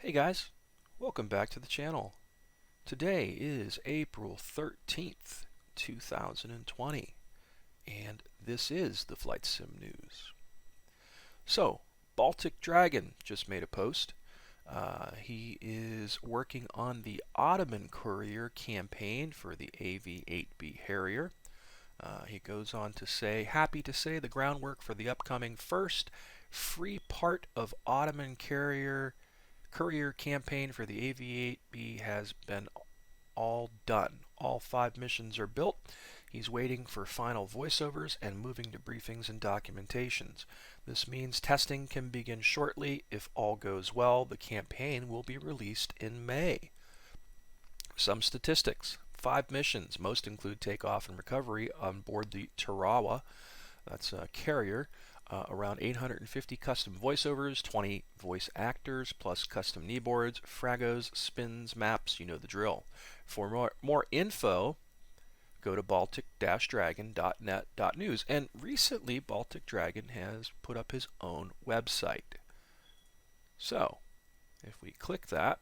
Hey guys, welcome back to the channel. Today is April 13th, 2020, and this is the Flight Sim News. So, Baltic Dragon just made a post. He is working on the Ottoman Courier campaign for the AV-8B Harrier. He goes on to say, happy to say the groundwork for the upcoming first free part of Ottoman Courier campaign for the AV-8B has been all done. All 5 missions are built. He's waiting for final voiceovers and moving to briefings and documentations. This means testing can begin shortly. If all goes well, the campaign will be released in May. Some statistics. 5 missions. Most include takeoff and recovery on board the Tarawa. That's a carrier. Around 850 custom voiceovers, 20 voice actors, plus custom kneeboards, fragos, spins, maps, you know the drill. For more info, go to baltic-dragon.net.news. And recently, Baltic Dragon has put up his own website. So, if we click that,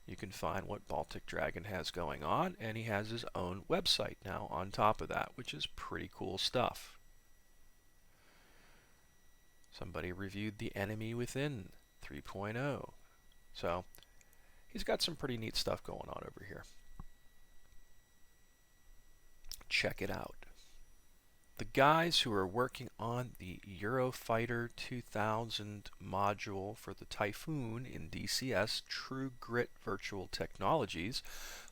you can find what Baltic Dragon has going on, and he has his own website now on top of that, which is pretty cool stuff. Somebody reviewed the Enemy Within 3.0. So, he's got some pretty neat stuff going on over here. Check it out. The guys who are working on the Eurofighter 2000 module for the Typhoon in DCS, TrueGrit Virtual Technologies,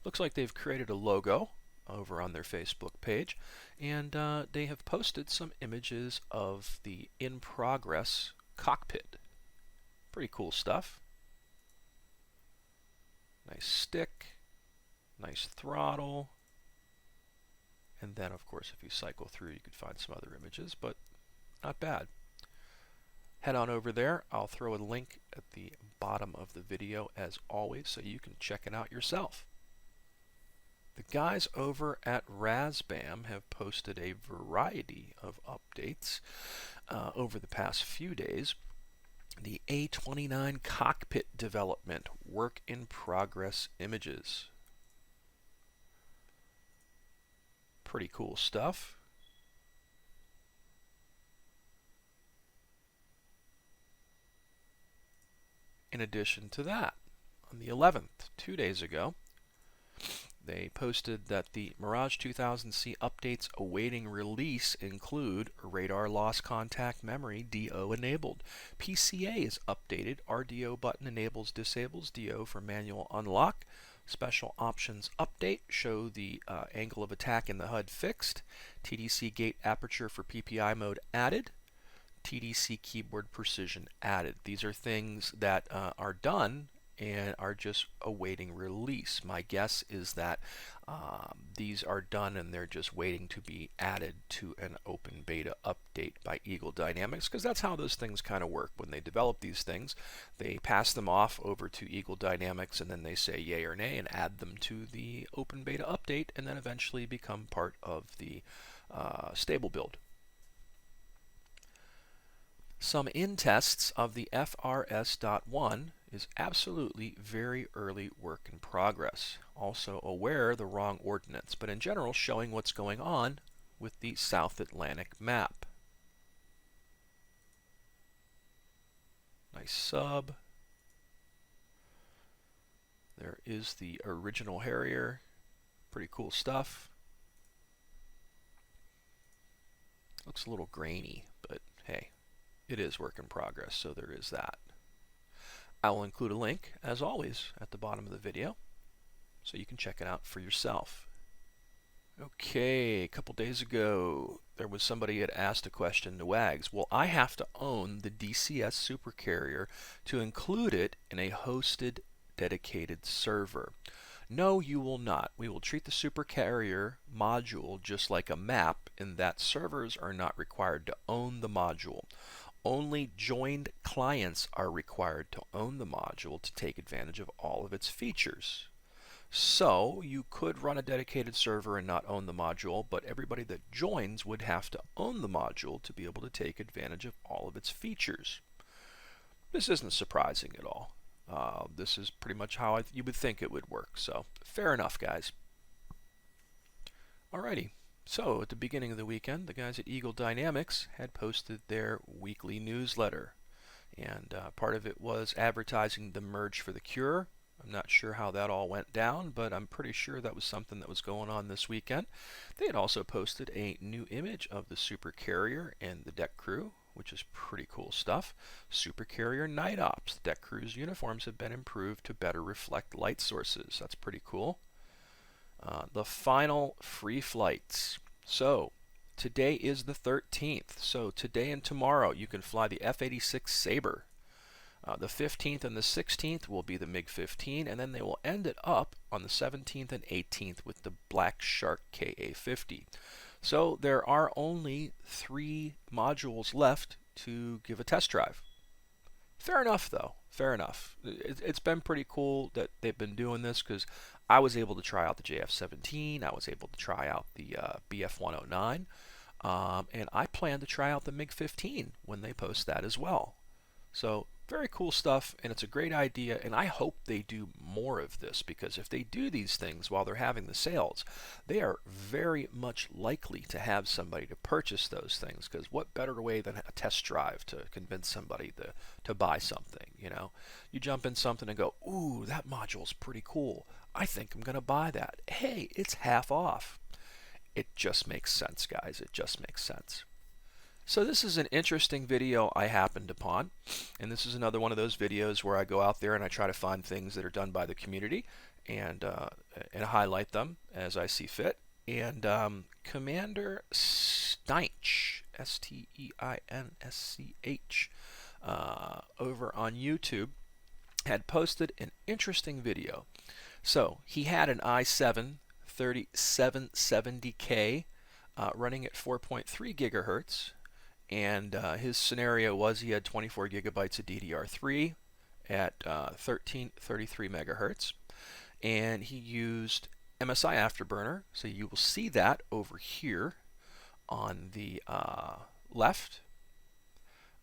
looks like they've created a logo over on their Facebook page, and they have posted some images of the in-progress cockpit. Pretty cool stuff. Nice stick, nice throttle, and then of course if you cycle through you could find some other images, but not bad. Head on over there. I'll throw a link at the bottom of the video as always so you can check it out yourself. The guys over at Razbam have posted a variety of updates over the past few days. The A29 cockpit development, work in progress images. Pretty cool stuff. In addition to that, on the 11th, 2 days ago, they posted that the Mirage 2000-C updates awaiting release include radar loss contact memory DO enabled. PCA is updated. RDO button disables DO for manual unlock. Special options update show the angle of attack in the HUD fixed. TDC gate aperture for PPI mode added. TDC keyboard precision added. These are things that are done and are just awaiting release. My guess is that these are done and they're just waiting to be added to an open beta update by Eagle Dynamics, because that's how those things kind of work. When they develop these things, they pass them off over to Eagle Dynamics and then they say yay or nay and add them to the open beta update and then eventually become part of the stable build. Some in-tests of the FRS.1 is absolutely very early work in progress. Also aware the wrong ordnance, but in general showing what's going on with the South Atlantic map. Nice sub. There is the original Harrier. Pretty cool stuff. Looks a little grainy, but hey, it is work in progress, so there is that. I will include a link, as always, at the bottom of the video, so you can check it out for yourself. Okay, a couple days ago, there was somebody had asked a question to Wags. Well, I have to own the DCS Supercarrier to include it in a hosted dedicated server. No, you will not. We will treat the Supercarrier module just like a map in that servers are not required to own the module. Only joined clients are required to own the module to take advantage of all of its features. So you could run a dedicated server and not own the module, but everybody that joins would have to own the module to be able to take advantage of all of its features. This isn't surprising at all. This is pretty much how you would think it would work. So fair enough, guys. Alrighty. So at the beginning of the weekend, the guys at Eagle Dynamics had posted their weekly newsletter. And part of it was advertising the merge for the Cure. I'm not sure how that all went down, but I'm pretty sure that was something that was going on this weekend. They had also posted a new image of the Supercarrier and the deck crew, which is pretty cool stuff. Supercarrier Night Ops. The deck crew's uniforms have been improved to better reflect light sources. That's pretty cool. The final free flights. So today is the 13th. So today and tomorrow you can fly the F-86 Sabre. The 15th and the 16th will be the MiG-15, and then they will end it up on the 17th and 18th with the Black Shark Ka-50. So there are only 3 modules left to give a test drive. Fair enough, though. Fair enough. It's been pretty cool that they've been doing this, because I was able to try out the JF-17, I was able to try out the BF-109, and I plan to try out the MiG-15 when they post that as well. So very cool stuff, and it's a great idea, and I hope they do more of this, because if they do these things while they're having the sales, they are very much likely to have somebody to purchase those things, because what better way than a test drive to convince somebody to buy something, you know? You jump in something and go, ooh, that module's pretty cool. I think I'm going to buy that. Hey, it's half off. It just makes sense, guys. It just makes sense. So this is an interesting video I happened upon, and this is another one of those videos where I go out there and I try to find things that are done by the community and highlight them as I see fit. And Commander Steinsch, S-T-E-I-N-S-C-H, over on YouTube, had posted an interesting video. So he had an i7 3770K running at 4.3 gigahertz. And his scenario was he had 24 gigabytes of DDR3 at 1333 megahertz, and he used MSI Afterburner. So you will see that over here on the left.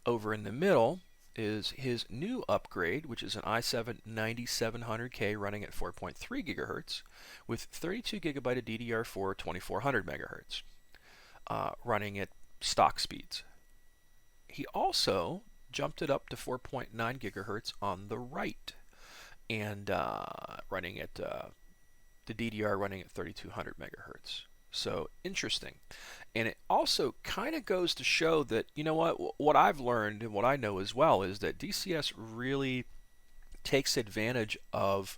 Over in the middle is his new upgrade, which is an i7 9700K running at 4.3 gigahertz with 32 gigabyte of DDR4 2400 megahertz, running at stock speeds. He also jumped it up to 4.9 gigahertz on the right, and running at the DDR running at 3200 megahertz. So interesting. And it also kind of goes to show that, you know what I've learned and what I know as well is that DCS really takes advantage of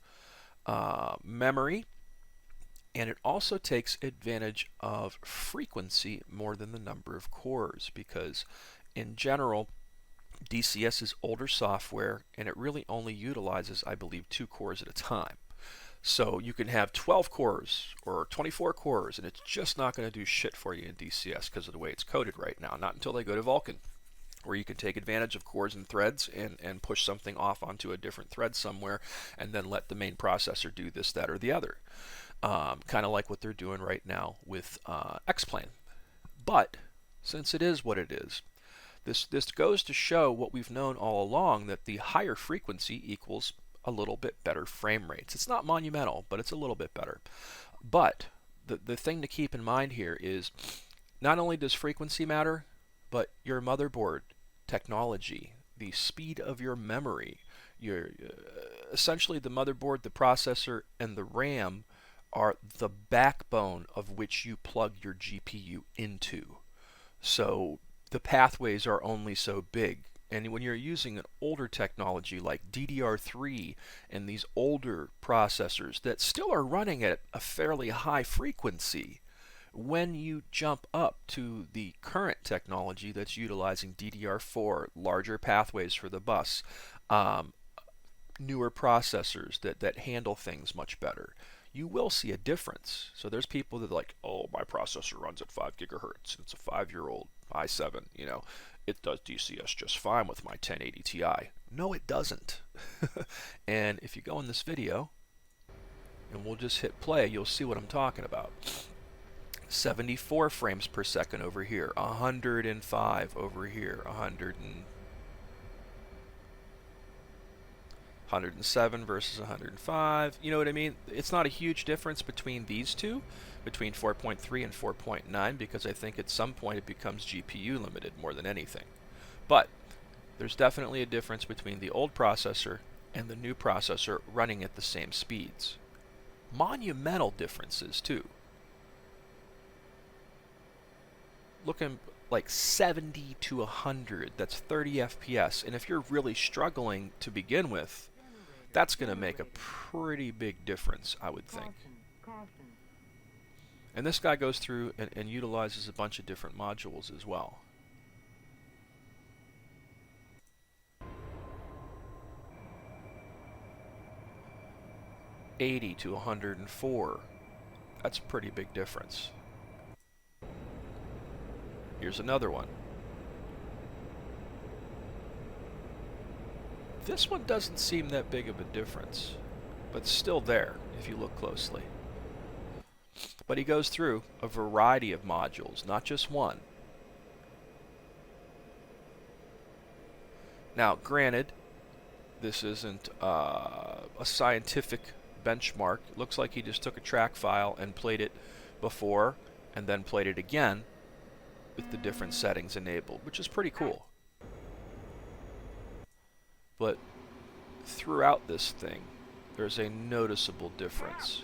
memory, and it also takes advantage of frequency more than the number of cores, because in general, DCS is older software, and it really only utilizes, I believe, 2 cores at a time. So you can have 12 cores or 24 cores, and it's just not going to do shit for you in DCS because of the way it's coded right now. Not until they go to Vulkan, where you can take advantage of cores and threads and push something off onto a different thread somewhere, and then let the main processor do this, that, or the other. Kind of like what they're doing right now with X-Plane. But since it is what it is, this goes to show what we've known all along, that the higher frequency equals a little bit better frame rates. It's not monumental, but it's a little bit better. But the thing to keep in mind here is not only does frequency matter, but your motherboard technology, the speed of your memory, your essentially the motherboard, the processor, and the RAM are the backbone of which you plug your GPU into. So the pathways are only so big. And when you're using an older technology like DDR3 and these older processors that still are running at a fairly high frequency, when you jump up to the current technology that's utilizing DDR4, larger pathways for the bus, newer processors that handle things much better, you will see a difference. So there's people that are like, oh, my processor runs at 5 gigahertz. It's a 5-year-old i7, you know. It does DCS just fine with my 1080 Ti. No, it doesn't. And if you go in this video, and we'll just hit play, you'll see what I'm talking about. 74 frames per second over here, 105 over here, 100 and 107 versus 105. You know what I mean? It's not a huge difference between these two, between 4.3 and 4.9, because I think at some point it becomes GPU limited more than anything. But there's definitely a difference between the old processor and the new processor running at the same speeds. Monumental differences too. Looking like 70 to 100, that's 30 FPS, and if you're really struggling to begin with, that's going to make a pretty big difference, I would think. And this guy goes through and utilizes a bunch of different modules as well. $80 to $104. That's a pretty big difference. Here's another one. This one doesn't seem that big of a difference, but it's still there if you look closely. But he goes through a variety of modules, not just one. Now, granted, this isn't a scientific benchmark. It looks like he just took a track file and played it before and then played it again with the different settings enabled, which is pretty cool. But throughout this thing, there's a noticeable difference.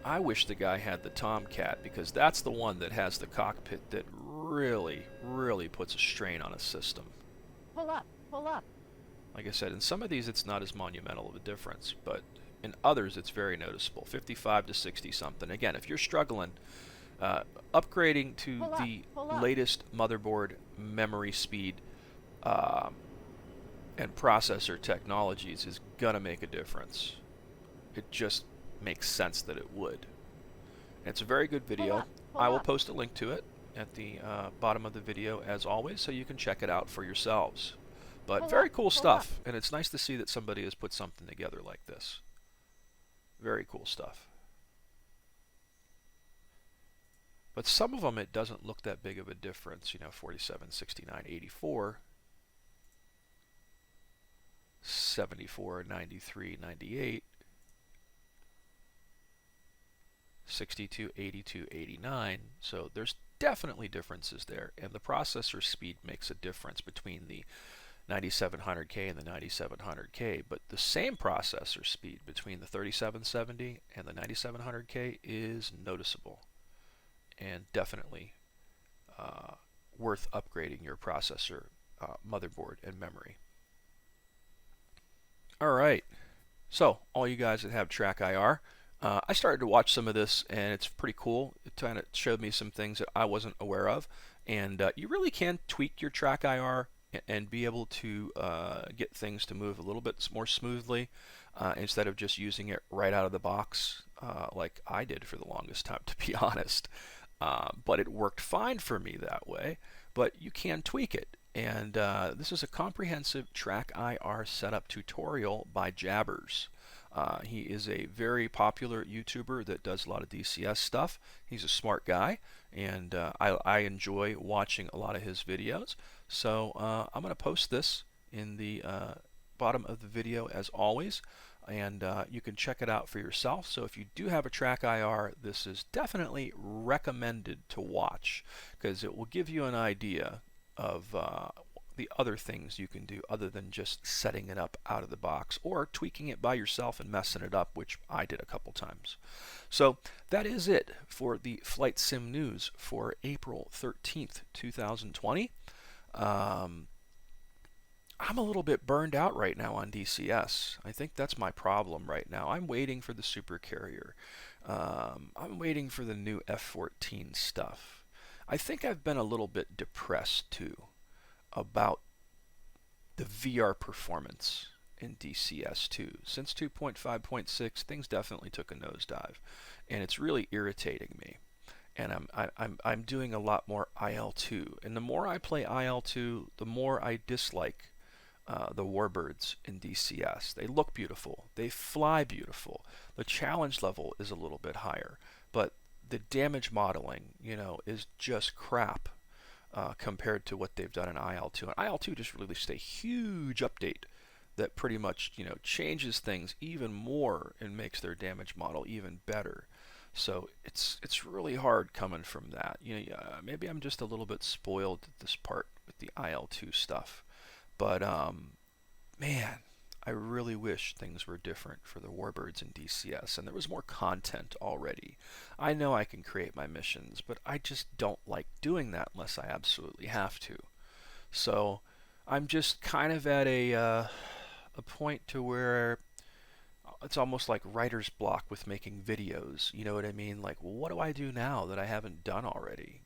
I wish the guy had the Tomcat, because that's the one that has the cockpit that really, really puts a strain on a system. Pull up, pull up. Like I said, in some of these it's not as monumental of a difference, but in others it's very noticeable. 55 to 60 something. Again, if you're struggling, upgrading to the latest motherboard memory speed and processor technologies is gonna make a difference. It just makes sense that it would. And it's a very good video. I will post a link to it at the bottom of the video as always, so you can check it out for yourselves. But very cool stuff, and it's nice to see that somebody has put something together like this. Very cool stuff. But some of them, it doesn't look that big of a difference. You know, 47, 69, 84, 74, 93, 98, 62, 82, 89. So there's definitely differences there, and the processor speed makes a difference between the 9700K and the 9700K, but the same processor speed between the 3770 and the 9700K is noticeable and definitely worth upgrading your processor, motherboard, and memory. Alright, so all you guys that have TrackIR, I started to watch some of this and it's pretty cool. It kind of showed me some things that I wasn't aware of, and you really can tweak your TrackIR and be able to get things to move a little bit more smoothly instead of just using it right out of the box like I did for the longest time, to be honest. But it worked fine for me that way, but you can tweak it. And this is a comprehensive TrackIR setup tutorial by Jabbers. He is a very popular YouTuber that does a lot of DCS stuff. He's a smart guy, and I enjoy watching a lot of his videos. So I'm going to post this in the bottom of the video as always, and you can check it out for yourself. So if you do have a TrackIR, this is definitely recommended to watch, because it will give you an idea of the other things you can do other than just setting it up out of the box or tweaking it by yourself and messing it up, which I did a couple times. So that is it for the Flight Sim News for April 13th, 2020. I'm a little bit burned out right now on DCS. I think that's my problem right now. I'm waiting for the Supercarrier. I'm waiting for the new F-14 stuff. I think I've been a little bit depressed too about the VR performance in DCS 2. Since 2.5.6, things definitely took a nosedive, and it's really irritating me. And I'm doing a lot more IL-2, and the more I play IL-2, the more I dislike the Warbirds in DCS. They look beautiful, they fly beautiful. The challenge level is a little bit higher, but the damage modeling, you know, is just crap. compared to what they've done in IL-2. And IL-2 just released a huge update that pretty much, changes things even more and makes their damage model even better. So it's really hard coming from that. Maybe I'm just a little bit spoiled at this part with the IL-2 stuff, but man, I really wish things were different for the Warbirds in DCS and there was more content already. I know I can create my missions, but I just don't like doing that unless I absolutely have to. So I'm just kind of at a point to where it's almost like writer's block with making videos. You know what I mean? Like, well, what do I do now that I haven't done already?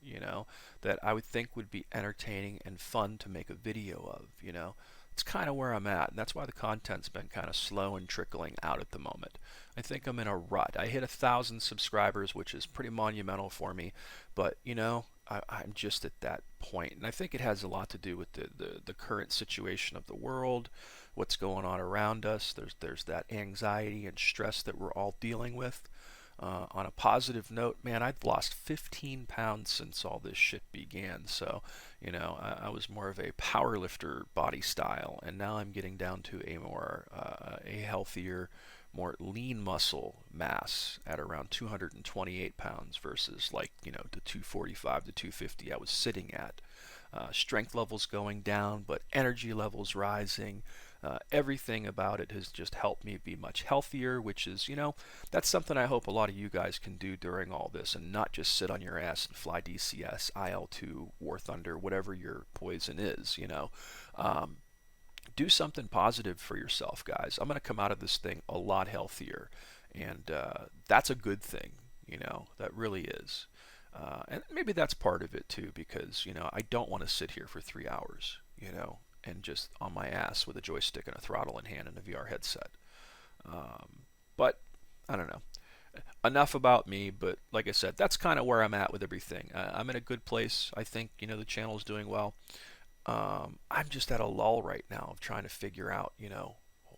That I would think would be entertaining and fun to make a video of. It's kind of where I'm at, and that's why the content's been kind of slow and trickling out at the moment. I think I'm in a rut. I hit 1,000 subscribers, which is pretty monumental for me, but I'm just at that point, and I think it has a lot to do with the current situation of the world, what's going on around us. There's that anxiety and stress that we're all dealing with. On a positive note, man, I've lost 15 pounds since all this shit began. So, I was more of a power lifter body style, and now I'm getting down to a more a healthier, more lean muscle mass at around 228 pounds versus the 245 to 250 I was sitting at. Strength levels going down, but energy levels rising. Everything about it has just helped me be much healthier, which is, that's something I hope a lot of you guys can do during all this and not just sit on your ass and fly DCS, IL-2, War Thunder, whatever your poison is, do something positive for yourself, guys. I'm going to come out of this thing a lot healthier, and that's a good thing, that really is. And maybe that's part of it too, because, I don't want to sit here for 3 hours, and just on my ass with a joystick and a throttle in hand and a VR headset. But I don't know. Enough about me, but like I said, that's kind of where I'm at with everything. I'm in a good place. I think, the channel's doing well. I'm just at a lull right now of trying to figure out,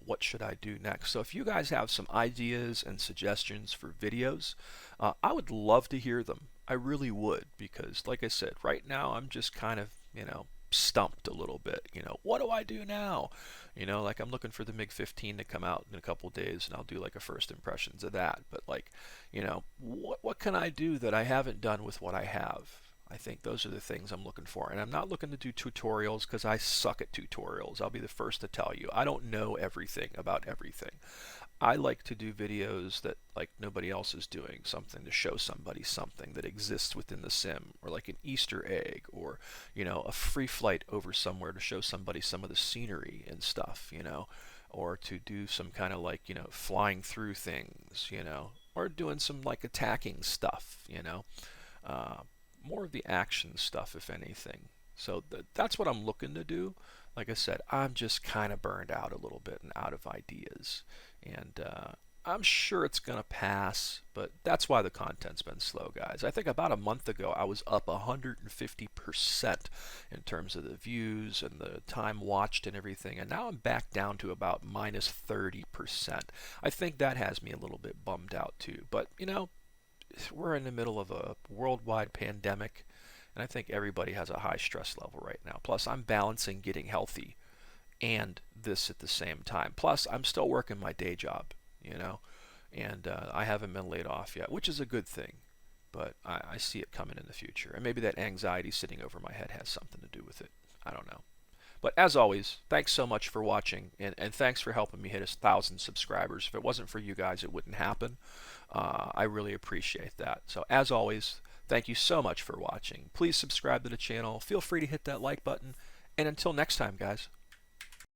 what should I do next. So if you guys have some ideas and suggestions for videos, I would love to hear them. I really would, because like I said, right now I'm just kind of, stumped a little bit. What do I do now? Like I'm looking for the MiG-15 to come out in a couple days, and I'll do like a first impressions of that. But what can I do that I haven't done with what I have? I think those are the things I'm looking for. And I'm not looking to do tutorials, because I suck at tutorials. I'll be the first to tell you. I don't know everything about everything. I like to do videos that like nobody else is doing, something to show somebody something that exists within the sim, or like an Easter egg, or a free flight over somewhere to show somebody some of the scenery and stuff, or to do some kind of like flying through things, or doing some like attacking stuff, more of the action stuff, if anything. So that's what I'm looking to do. Like I said, I'm just kind of burned out a little bit and out of ideas. And I'm sure it's going to pass, but that's why the content's been slow, guys. I think about a month ago, I was up 150% in terms of the views and the time watched and everything. And now I'm back down to about minus 30%. I think that has me a little bit bummed out too. But, we're in the middle of a worldwide pandemic, and I think everybody has a high stress level right now. Plus, I'm balancing getting healthy and this at the same time. Plus, I'm still working my day job, and I haven't been laid off yet, which is a good thing. But I see it coming in the future. And maybe that anxiety sitting over my head has something to do with it. I don't know. But as always, thanks so much for watching, and thanks for helping me hit 1,000 subscribers. If it wasn't for you guys, it wouldn't happen. I really appreciate that. So as always, thank you so much for watching. Please subscribe to the channel. Feel free to hit that like button. And until next time, guys.